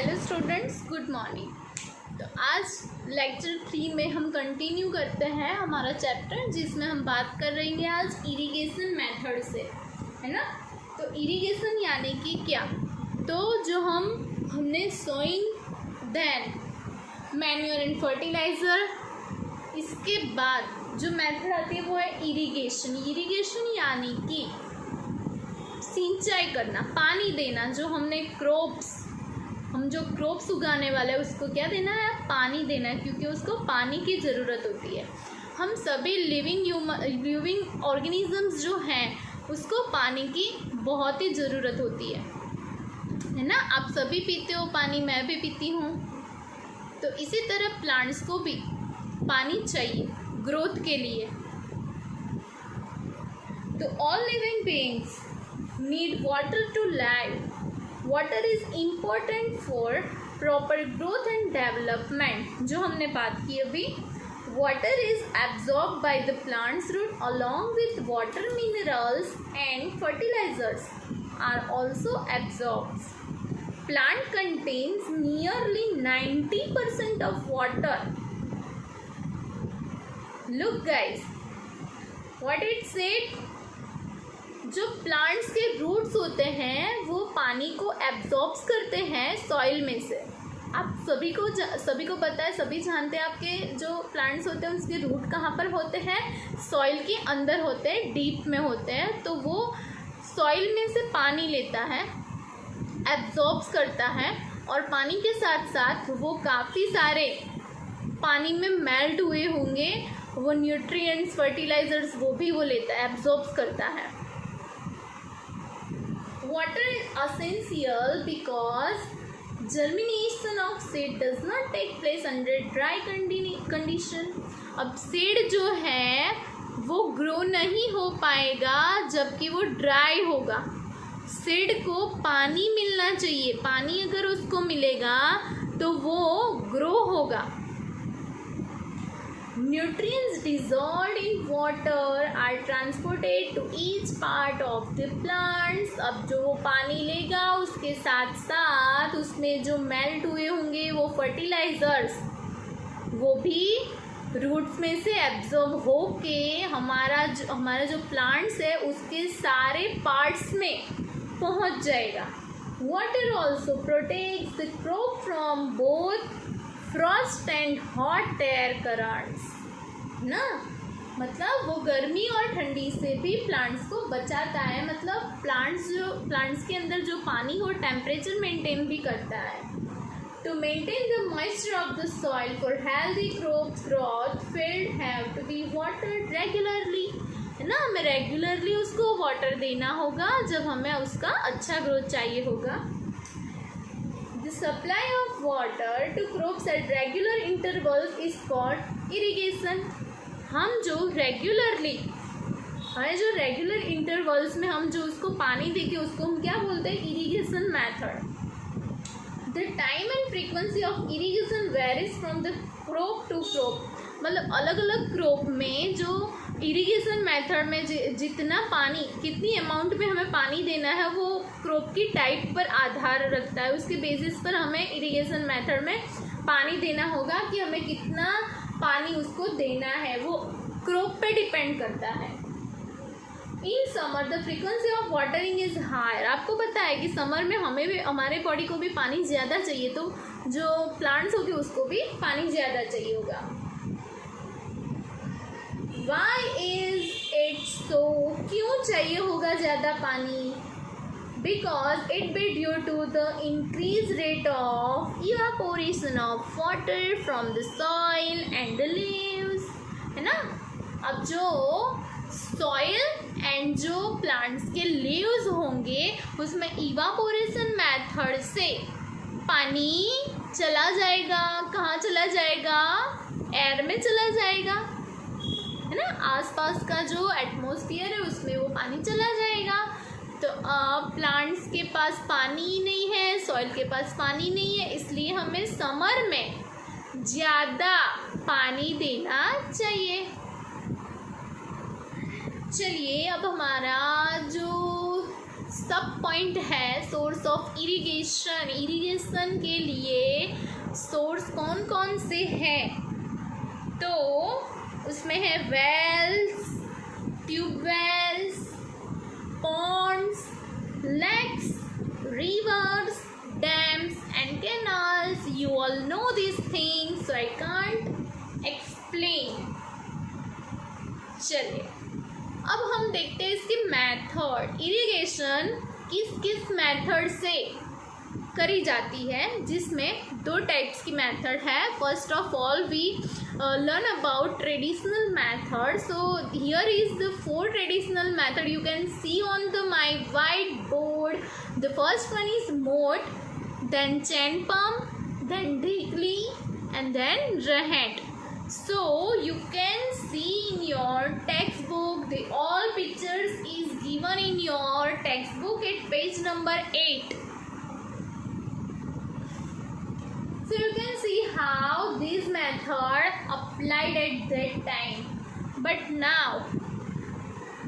Hello students, good morning. तो आज lecture 3 में हम कंटिन्यू करते हैं हमारा चैप्टर, जिसमें हम बात कर रहे हैं आज इरिगेशन मेथड से, है ना। तो इरिगेशन यानी कि क्या, तो जो हमने sowing, then manure and fertiliser, इसके बाद जो मेथड आती है वो है इरिगेशन। इरिगेशन यानी कि सिंचाई करना, पानी देना। जो हमने हम जो क्रॉप्स उगाने वाले हैं उसको क्या देना है, पानी देना है, क्योंकि उसको पानी की ज़रूरत होती है। हम सभी लिविंग ऑर्गेनिजम्स जो हैं उसको पानी की बहुत ही ज़रूरत होती है ना। आप सभी पीते हो पानी, मैं भी पीती हूँ। तो इसी तरह प्लांट्स को भी पानी चाहिए ग्रोथ के लिए। तो all living beings need water to live. Water is important for proper growth and development. जो हमने बात की अभी, water is absorbed by the plant's root along with water minerals and fertilizers are also absorbed. Plant contains nearly 90% of water. Look guys, what it said. जो plants के roots होते हैं वो पानी को एब्जॉर्ब करते हैं सॉइल में से। आप सभी को पता है, सभी जानते हैं, आपके जो प्लांट्स होते हैं उसके रूट कहाँ पर होते हैं, सॉइल के अंदर होते हैं, डीप में होते हैं। तो वो सॉइल में से पानी लेता है, एब्जॉर्ब करता है, और पानी के साथ साथ वो काफ़ी सारे पानी में मेल्ट हुए होंगे वो न्यूट्रिएंट्स, फर्टिलाइजर्स, वो भी वो लेता है, एब्जॉर्ब करता है। Water is essential because germination of seed does not take place under dry condition. अब सीड जो है वो ग्रो नहीं हो पाएगा जबकि वो ड्राई होगा। सीड को पानी मिलना चाहिए, पानी अगर उसको मिलेगा तो वो ग्रो होगा। Nutrients dissolved in water are transported to each part of the plants. अब जो वो पानी लेगा उसके साथ साथ उसमें जो मेल्ट हुए होंगे वो फर्टिलाइजर्स, वो भी रूट्स में से एब्जॉर्ब होके हमारा जो प्लांट्स है उसके सारे पार्ट्स में पहुंच जाएगा। Water also protects the crop from both Frost and hot air currents ना। मतलब वो गर्मी और ठंडी से भी प्लांट्स को बचाता है। मतलब प्लांट्स के अंदर जो पानी हो टेम्परेचर मेंटेन भी करता है। To maintain the moisture of the soil for healthy crop growth, field have to be watered regularly, है ना। हमें रेगुलरली उसको वाटर देना होगा जब हमें उसका अच्छा ग्रोथ चाहिए होगा। The supply of water to crops at regular intervals is called irrigation. हम जो रेगुलर इंटरवल्स में हम जो उसको पानी देके उसको हम क्या बोलते हैं, irrigation method. The time and frequency of irrigation varies from the crop to crop. मतलब अलग अलग क्रॉप में जो इरिगेशन मेथड में जितना पानी, कितनी अमाउंट में हमें पानी देना है वो क्रॉप की टाइप पर आधार रखता है। उसके बेसिस पर हमें इरिगेशन मेथड में पानी देना होगा कि हमें कितना पानी उसको देना है, वो क्रॉप पे डिपेंड करता है। In summer the frequency of watering is higher. आपको पता है कि समर में हमें भी, हमारे बॉडी को भी पानी ज़्यादा चाहिए, तो जो प्लांट्स होगी उसको भी पानी ज़्यादा चाहिए होगा। Why is it so? क्यों चाहिए होगा ज़्यादा पानी? Because it be due to the increased rate of evaporation of water from the soil and the leaves, है ना। अब जो सॉइल एंड जो प्लांट्स के लीव्स होंगे उसमें इवापोरेशन मेथड से पानी चला जाएगा। कहाँ चला जाएगा, एयर में चला जाएगा, है ना। आसपास का जो एटमॉस्फेयर है उसमें वो पानी चला जाएगा। तो प्लांट्स के पास पानी नहीं है, सॉइल के पास पानी नहीं है, इसलिए हमें समर में ज़्यादा पानी देना चाहिए। चलिए अब हमारा जो सब पॉइंट है सोर्स ऑफ इरिगेशन। इरिगेशन के लिए सोर्स कौन कौन से हैं? तो उसमें है wells, tubewells, ponds, lakes, rivers, dams and canals. You all know these things, so I can't explain. चलिए अब हम देखते हैं इसकी मेथड। इरिगेशन किस किस मेथड से करी जाती है, जिसमें दो टाइप्स की मेथड है। First of all we learn about traditional method. So here is the 4 traditional method you can see on the my whiteboard. The first one is moat, then chain pump, then Dikli, and then Rahant. So you can see in your textbook, the all pictures is given in your textbook at page number 8. So you can see how this method applied at that time. But now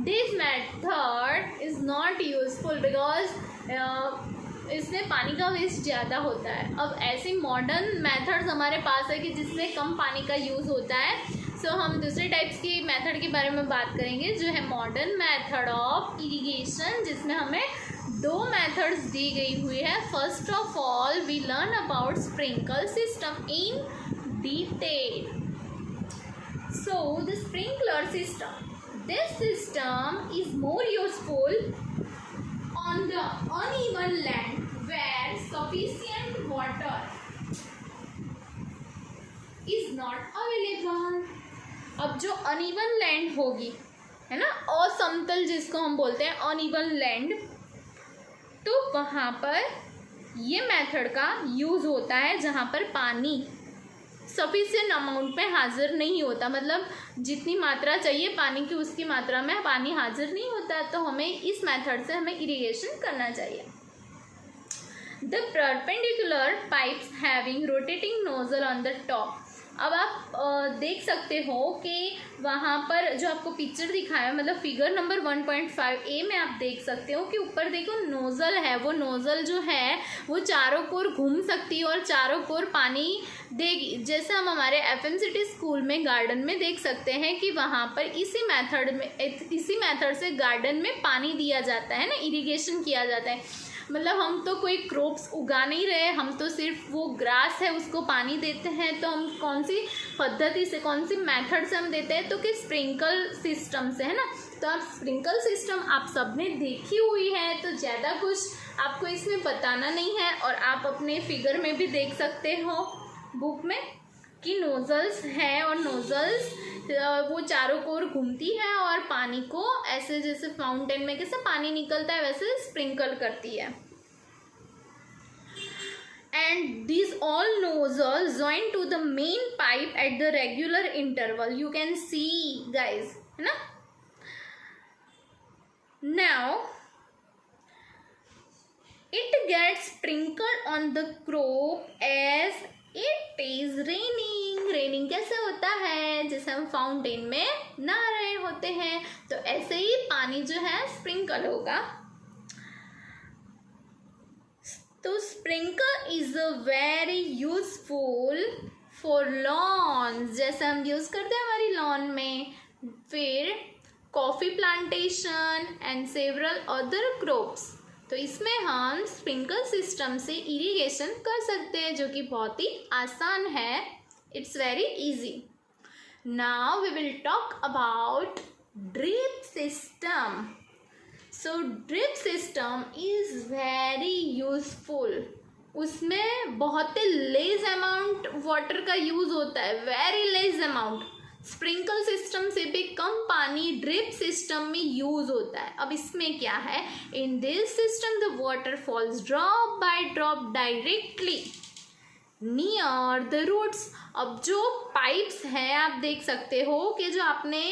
this method is not useful because इसमें पानी का waste ज़्यादा होता है। अब ऐसे modern methods हमारे पास है कि जिसमें कम पानी का यूज़ होता है। सो हम दूसरे टाइप्स की मेथड के बारे में बात करेंगे, जो है मॉडर्न मेथड ऑफ इरिगेशन, जिसमें हमें 2 मेथड्स दी गई हुई है। First of all we learn about sprinkle system in detail. So the sprinkler system, this system is more useful on the uneven land where sufficient water is not available. अब जो uneven land होगी, है ना, असमतल जिसको हम बोलते हैं uneven land, तो वहाँ पर ये मेथड का यूज़ होता है जहाँ पर पानी सफिशिएंट अमाउंट में हाजिर नहीं होता। मतलब जितनी मात्रा चाहिए पानी की, उसकी मात्रा में पानी हाजिर नहीं होता, तो हमें इस मेथड से हमें इरिगेशन करना चाहिए। The perpendicular pipes having rotating nozzle on the top. अब आप देख सकते हो कि वहाँ पर जो आपको पिक्चर दिखाया है, मतलब फिगर नंबर 1.5A में आप देख सकते हो कि ऊपर देखो नोज़ल है। वो नोज़ल जो है वो चारों कोर घूम सकती है और चारों कोर पानी देगी। जैसे हम हमारे FMCT स्कूल में गार्डन में देख सकते हैं कि वहाँ पर इसी मेथड से गार्डन में पानी दिया जाता है ना, इरिगेशन किया जाता है। मतलब हम तो कोई क्रॉप्स उगा नहीं रहे, हम तो सिर्फ वो ग्रास है उसको पानी देते हैं। तो हम कौन सी पद्धति से, कौन सी मेथड से हम देते हैं, तो कि स्प्रिंकल सिस्टम से, है ना। तो आप स्प्रिंकल सिस्टम आप सबने देखी हुई है, तो ज़्यादा कुछ आपको इसमें बताना नहीं है। और आप अपने फिगर में भी देख सकते हो बुक में कि नोज़ल्स हैं और नोज़ल्स वो चारों कोर घूमती है और पानी को ऐसे जैसे फाउंटेन में कैसे पानी निकलता है वैसे स्प्रिंकल करती है। And this all nozzles join to the main pipe at the regular interval, you can see guys, है ना। Now it gets sprinkled on the crop as it is raining. Raining कैसे होता है, जैसे हम फाउंटेन में नहा रहे होते हैं, तो ऐसे ही पानी जो है स्प्रिंकल होगा। तो sprinkle is a very useful for lawns, जैसे हम यूज करते हैं हमारी लॉन में, फिर coffee plantation and several other crops. तो इसमें हम स्प्रिंकल सिस्टम से इरिगेशन कर सकते हैं, जो कि बहुत ही आसान है। It's very easy. Now we will talk about drip system. So drip system is very useful. उसमें बहुत ही लेस अमाउंट वाटर का यूज होता है, very less amount. Sprinkle system से भी कम पानी ड्रिप सिस्टम में यूज होता है। अब इसमें क्या है, in this system the water falls drop by drop directly near the roots. अब जो पाइप्स हैं आप देख सकते हो कि जो आपने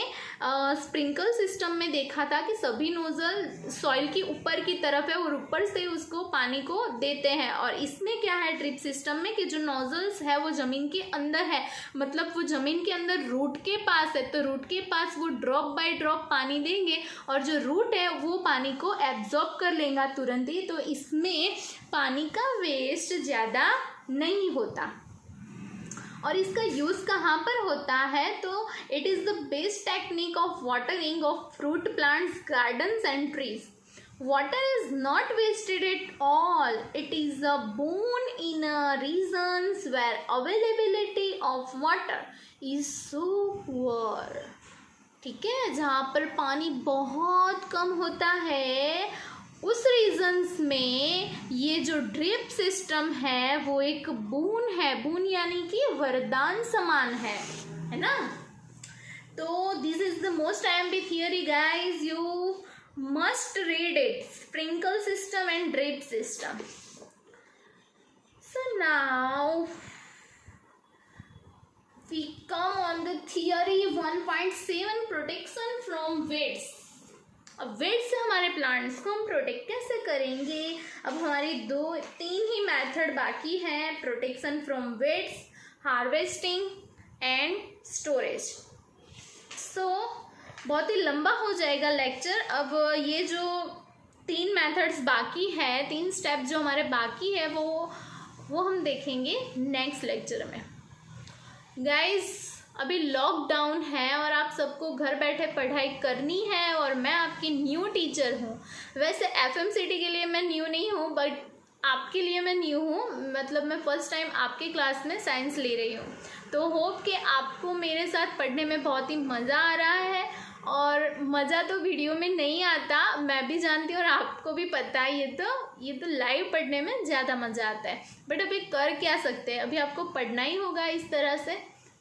स्प्रिंकल सिस्टम में देखा था कि सभी नोजल सॉइल की ऊपर की तरफ है और ऊपर से उसको पानी को देते हैं, और इसमें क्या है ड्रिप सिस्टम में कि जो नोजल्स है वो ज़मीन के अंदर है, मतलब वो ज़मीन के अंदर रूट के पास है, तो रूट के पास वो ड्रॉप बाय ड्रॉप पानी देंगे और जो रूट है वो पानी को एब्जॉर्ब कर लेगा तुरंत ही, तो इसमें पानी का वेस्ट ज़्यादा नहीं होता। और इसका यूज़ कहाँ पर होता है, तो it is the best technique of watering of fruit plants, gardens and trees. Water is not wasted at all. It is a boon in regions where availability of water is so poor. ठीक है, जहाँ पर पानी बहुत कम होता है उस regions में ये जो ड्रिप सिस्टम है वो एक बून है, बून यानी कि वरदान समान है ना। तो this is the most IMP theory guys, you must read it, sprinkle system and drip system. So now we come on the theory 1.7, protection from weeds. अब वेट से हमारे प्लांट्स को हम प्रोटेक्ट कैसे करेंगे। अब हमारी 2-3 ही मेथड बाकी हैं, protection from weeds, harvesting and storage. So बहुत ही लंबा हो जाएगा लेक्चर। अब ये जो 3 मेथड्स बाकी है, 3 स्टेप जो हमारे बाकी है वो हम देखेंगे नेक्स्ट लेक्चर में। गाइस अभी लॉकडाउन है और आप सबको घर बैठे पढ़ाई करनी है और मैं आपकी न्यू टीचर हूँ। वैसे एफएमसीटी के लिए मैं न्यू नहीं हूँ, बट आपके लिए मैं न्यू हूँ, मतलब मैं फ़र्स्ट टाइम आपके क्लास में साइंस ले रही हूँ। तो होप कि आपको मेरे साथ पढ़ने में बहुत ही मज़ा आ रहा है, और मज़ा तो वीडियो में नहीं आता, मैं भी जानती हूँ और आपको भी पता है। ये तो लाइव पढ़ने में ज़्यादा मज़ा आता है, बट अभी कर क्या सकते हैं, अभी आपको पढ़ना ही होगा इस तरह से,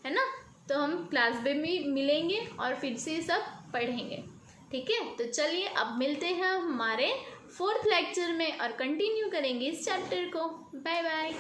है ना। तो हम क्लास में भी मिलेंगे और फिर से सब पढ़ेंगे, ठीक है। तो चलिए अब मिलते हैं हमारे 4th लेक्चर में और कंटिन्यू करेंगे इस चैप्टर को। Bye bye.